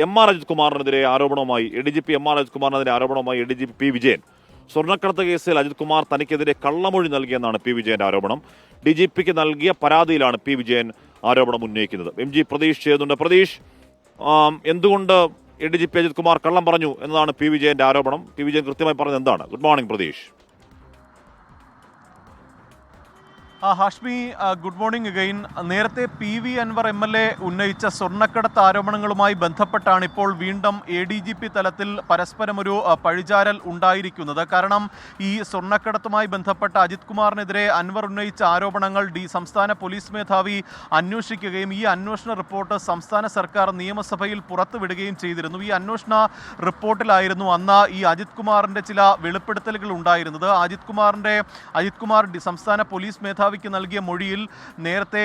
എം.ആർ. അജിത് കുമാറിനെതിരെ ആരോപണവുമായി ADGP എം.ആർ. അജിത് കുമാറിനെതിരെ ആരോപണവുമായി ADGP P. Vijayan. സ്വർണ്ണക്കടത്ത് കേസിൽ അജിത് കുമാർ തനിക്കെതിരെ കള്ളമൊഴി നൽകിയെന്നാണ് P. വിജയന്റെ ആരോപണം. DGPക്ക് നൽകിയ പരാതിയിലാണ് P. വിജയൻ ആരോപണം ഉന്നയിക്കുന്നത്. MG പ്രതീഷ് ചെയ്യുന്നുണ്ട്. പ്രതീഷ്, എന്തുകൊണ്ട് ADGP അജിത് കുമാർ കള്ളം പറഞ്ഞു എന്നതാണ് P. വിജയന്റെ ആരോപണം. P. വിജയൻ കൃത്യമായി പറഞ്ഞത് എന്താണ്? Good morning Pratheesh. Hashmi, good morning again. നേരത്തെ PV അൻവർ MLA ഉന്നയിച്ച സ്വർണ്ണക്കടത്ത് ആരോപണങ്ങളുമായി ബന്ധപ്പെട്ടാണ് ഇപ്പോൾ വീണ്ടും ADGP തലത്തിൽ പരസ്പരം ഒരു പഴിചാരൽ ഉണ്ടായിരിക്കുന്നത്. കാരണം ഈ സ്വർണ്ണക്കടത്തുമായി ബന്ധപ്പെട്ട അജിത് കുമാറിനെതിരെ അൻവർ ഉന്നയിച്ച ആരോപണങ്ങൾ സംസ്ഥാന പോലീസ് മേധാവി അന്വേഷിക്കുകയും ഈ അന്വേഷണ റിപ്പോർട്ട് സംസ്ഥാന സർക്കാർ നിയമസഭയിൽ പുറത്തുവിടുകയും ചെയ്തിരുന്നു. ഈ അന്വേഷണ റിപ്പോർട്ടിലായിരുന്നു അന്ന് ഈ അജിത് കുമാറിൻ്റെ ചില വെളിപ്പെടുത്തലുകൾ ഉണ്ടായിരുന്നത്. അജിത് കുമാർ സംസ്ഥാന പോലീസ് മേധാവി നൽകിയ മൊഴിയിൽ നേരത്തെ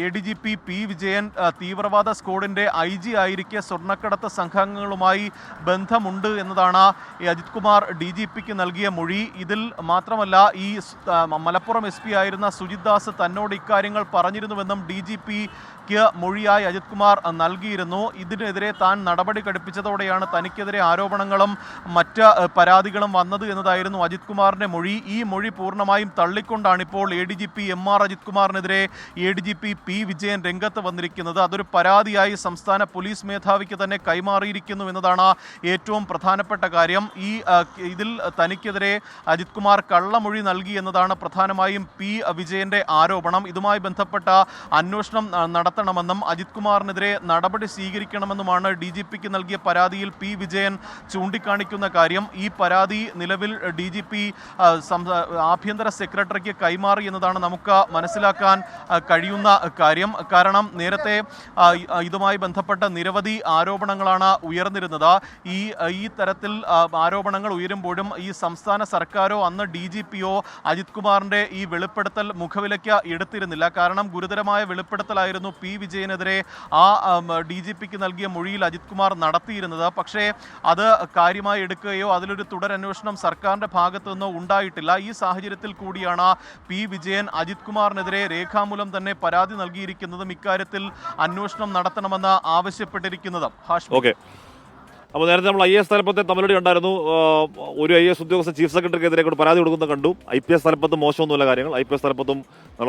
ADGP P. വിജയൻ തീവ്രവാദ സ്ക്വാഡിന്റെ IG ആയിരിക്കെ സ്വർണ്ണക്കടത്ത് സംഘങ്ങളുമായി ബന്ധമുണ്ട് എന്നതാണ് അജിത് കുമാർ DGPക്ക് നൽകിയ മൊഴി. ഇതിൽ മാത്രമല്ല, ഈ മലപ്പുറം SP ആയിരുന്ന സുജിത് ദാസ് തന്നോട് ഇക്കാര്യങ്ങൾ പറഞ്ഞിരുന്നുവെന്നും DGPക്ക് മൊഴിയായി അജിത് കുമാർ നൽകിയിരുന്നു. ഇതിനെതിരെ താൻ നടപടി ഘടിപ്പിച്ചതോടെയാണ് തനിക്കെതിരെ ആരോപണങ്ങളും മറ്റ് പരാതികളും വന്നത് എന്നതായിരുന്നു അജിത് കുമാറിന്റെ മൊഴി. ഈ മൊഴി പൂർണ്ണമായും തള്ളിക്കൊണ്ടാണ് ഇപ്പോൾ ADGP എം.ആർ. Ajith കുമാറിനെതിരെ ADGP P. Vijayan രംഗത്ത് വന്നിരിക്കുന്നത്. അതൊരു പരാതിയായി സംസ്ഥാന പോലീസ് മേധാവിക്ക് തന്നെ കൈമാറിയിരിക്കുന്നു എന്നതാണ് ഏറ്റവും പ്രധാനപ്പെട്ട കാര്യം. ഇതിൽ തനിക്കെതിരെ അജിത് കുമാർ കള്ളമൊഴി നൽകി എന്നതാണ് പ്രധാനമായും P. വിജയന്റെ ആരോപണം. ഇതുമായി ബന്ധപ്പെട്ട അന്വേഷണം നടത്തണമെന്നും അജിത് കുമാറിനെതിരെ നടപടി സ്വീകരിക്കണമെന്നുമാണ് DGPക്ക് നൽകിയ പരാതിയിൽ P. വിജയൻ ചൂണ്ടിക്കാണിക്കുന്ന കാര്യം. ഈ പരാതി നിലവിൽ DGP ആഭ്യന്തര സെക്രട്ടറിക്ക് കൈമാറി എന്നതാണ് നമുക്ക് മനസ്സിലാക്കാൻ കഴിയുന്ന കാര്യം. കാരണം നേരത്തെ ഇതുമായി ബന്ധപ്പെട്ട നിരവധി ആരോപണങ്ങളാണ് ഉയർന്നിരുന്നത്. ഈ തരത്തിൽ ആരോപണങ്ങൾ ഉയരുമ്പോഴും ഈ സംസ്ഥാന സർക്കാരോ അന്ന് DGPയോ അജിത് കുമാറിന്റെ ഈ വെളിപ്പെടുത്തൽ മുഖവിലയ്ക്ക് എടുത്തിരുന്നില്ല. കാരണം ഗുരുതരമായ വെളിപ്പെടുത്തലായിരുന്നു P. വിജയനെതിരെ DGPക്ക് നൽകിയ മൊഴിയിൽ അജിത് കുമാർ നടത്തിയിരുന്നത്. പക്ഷേ അത് കാര്യമായി എടുക്കുകയോ അതിലൊരു തുടരന്വേഷണം സർക്കാരിന്റെ ഭാഗത്തു നിന്നോ ഉണ്ടായിട്ടില്ല. ഈ സാഹചര്യത്തിൽ കൂടിയാണ് P. വിജയൻ അജിത് കുമാറിനെതിരെ രേഖാമൂലം തന്നെ പരാതി നൽകിയിരിക്കുന്നതും ഇക്കാര്യത്തിൽ അന്വേഷണം നടത്തണമെന്ന് ആവശ്യപ്പെട്ടിരിക്കുന്നതും. അപ്പോൾ നേരത്തെ നമ്മൾ IAS തലപ്പത്തെ തമ്മിലടി ഉണ്ടായിരുന്നു. ഒരു IAS ഉദ്യോഗസ്ഥൻ ചീഫ് സെക്രട്ടറിക്കെതിരെ കൂടെ പരാതി കൊടുക്കുന്നത് കണ്ടു. IPS തലപ്പത്ത് മോശമൊന്നുമല്ല കാര്യങ്ങൾ. IPS തലപ്പത്തും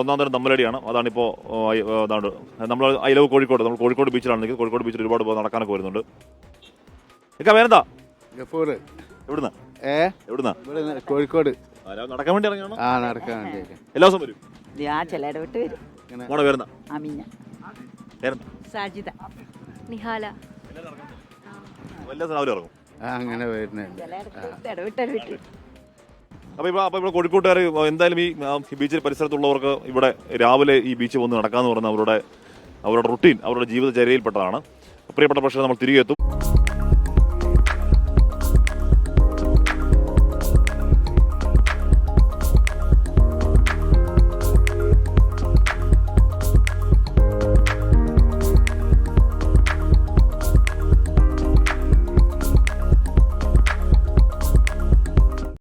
ഒന്നാം തരം തമ്മിലടിയാണ്. അതാണിപ്പോൾ നമ്മൾ ഐ ലവ് കോഴിക്കോട്, നമ്മൾ കോഴിക്കോട് ബീച്ചിലാണ് നിൽക്കുന്നത്. കോഴിക്കോട് ബീച്ചിൽ ഒരുപാട് നടക്കാനൊക്കെ വരുന്നുണ്ട്. വേറെന്താ എവിടുന്ന കോഴിക്കോട് നടക്കാൻ വേണ്ടി ഇറങ്ങിയാണോ? എല്ലാ ദിവസം വരും. അങ്ങനെ അപ്പോൾ ഇവിടെ കോഴിക്കോട്ടുകാർ എന്തായാലും ഈ ബീച്ചിൽ പരിസരത്തുള്ളവർക്ക് ഇവിടെ രാവിലെ ഈ ബീച്ച് വന്ന് നടക്കാന്ന് പറഞ്ഞാൽ അവരുടെ റുട്ടീൻ, അവരുടെ ജീവിതചര്യയിൽപ്പെട്ടതാണ്. പ്രിയപ്പെട്ട പക്ഷേ നമ്മൾ തിരികെ എത്തും.